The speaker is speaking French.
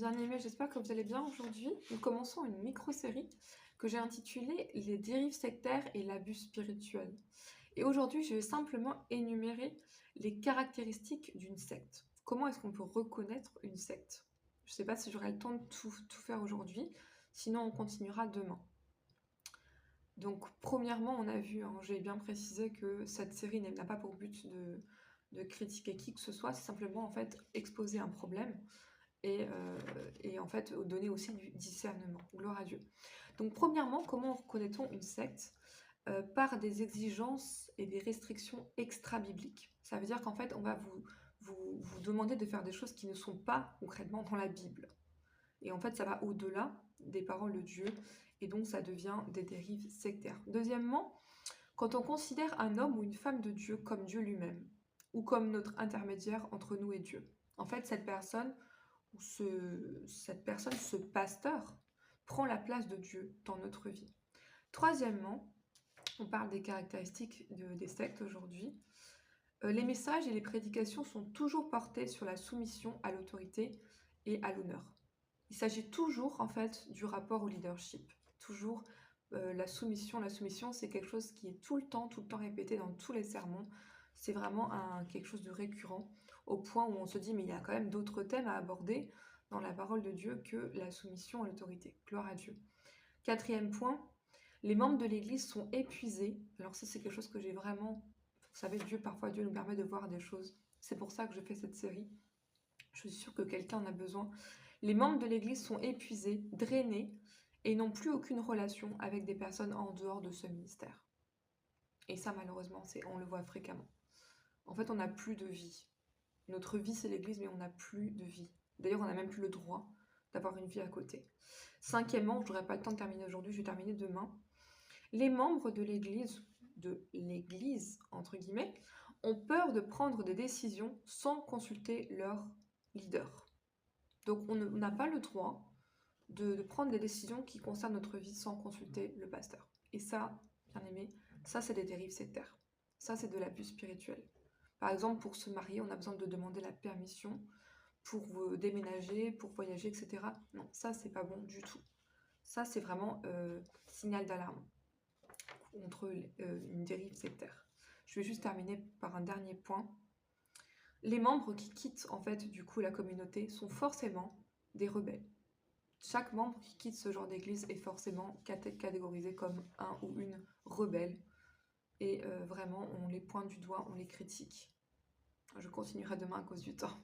bien aimé, j'espère que vous allez bien aujourd'hui. Nous commençons une micro-série que j'ai intitulée Les dérives sectaires et l'abus spirituel. Et aujourd'hui, je vais simplement énumérer les caractéristiques d'une secte. Comment est-ce qu'on peut reconnaître une secte? Je ne sais pas si j'aurai le temps de tout faire aujourd'hui, sinon on continuera demain. Donc, premièrement, on a vu, hein, j'ai bien précisé que cette série n'a pas pour but de critiquer qui que ce soit, c'est simplement en fait exposer un problème et en fait donner aussi du discernement. Gloire à Dieu. Donc premièrement, comment reconnaît-on une secte? Par des exigences et des restrictions extra-bibliques. Ça veut dire qu'en fait, on va vous demander de faire des choses qui ne sont pas concrètement dans la Bible. Et en fait, ça va au-delà des paroles de Dieu, et donc ça devient des dérives sectaires. Deuxièmement, quand on considère un homme ou une femme de Dieu comme Dieu lui-même, ou comme notre intermédiaire entre nous et Dieu, en fait, cette personne, ce pasteur, prend la place de Dieu dans notre vie. Troisièmement, on parle des caractéristiques des sectes aujourd'hui. Les messages et les prédications sont toujours portés sur la soumission à l'autorité et à l'honneur. Il s'agit toujours en fait du rapport au leadership. Toujours la soumission. La soumission, c'est quelque chose qui est tout le temps répété dans tous les sermons. C'est vraiment quelque chose de récurrent, au point où on se dit mais il y a quand même d'autres thèmes à aborder dans la parole de Dieu que la soumission à l'autorité. Gloire à Dieu. Quatrième point, les membres de l'Église sont épuisés. Alors ça, c'est quelque chose que j'ai vraiment... Vous savez, parfois Dieu nous permet de voir des choses. C'est pour ça que je fais cette série. Je suis sûre que quelqu'un en a besoin. Les membres de l'Église sont épuisés, drainés, et n'ont plus aucune relation avec des personnes en dehors de ce ministère. Et ça, malheureusement, on le voit fréquemment. En fait, on n'a plus de vie. Notre vie, c'est l'Église, mais on n'a plus de vie. D'ailleurs, on n'a même plus le droit d'avoir une vie à côté. Cinquièmement, je n'aurai pas le temps de terminer aujourd'hui, je vais terminer demain. Les membres de l'Église, entre guillemets, ont peur de prendre des décisions sans consulter leur leader. Donc on n'a pas le droit de prendre des décisions qui concernent notre vie sans consulter le pasteur. Et ça, bien aimé, ça c'est des dérives sectaires. Ça c'est de l'abus spirituel. Par exemple, pour se marier, on a besoin de demander la permission pour déménager, pour voyager, etc. Non, ça c'est pas bon du tout. Ça c'est vraiment signal d'alarme contre une dérive sectaire. Je vais juste terminer par un dernier point. Les membres qui quittent en fait du coup la communauté sont forcément des rebelles. Chaque membre qui quitte ce genre d'église est forcément catégorisé comme un ou une rebelle. Et vraiment, on les pointe du doigt, on les critique. Je continuerai demain à cause du temps.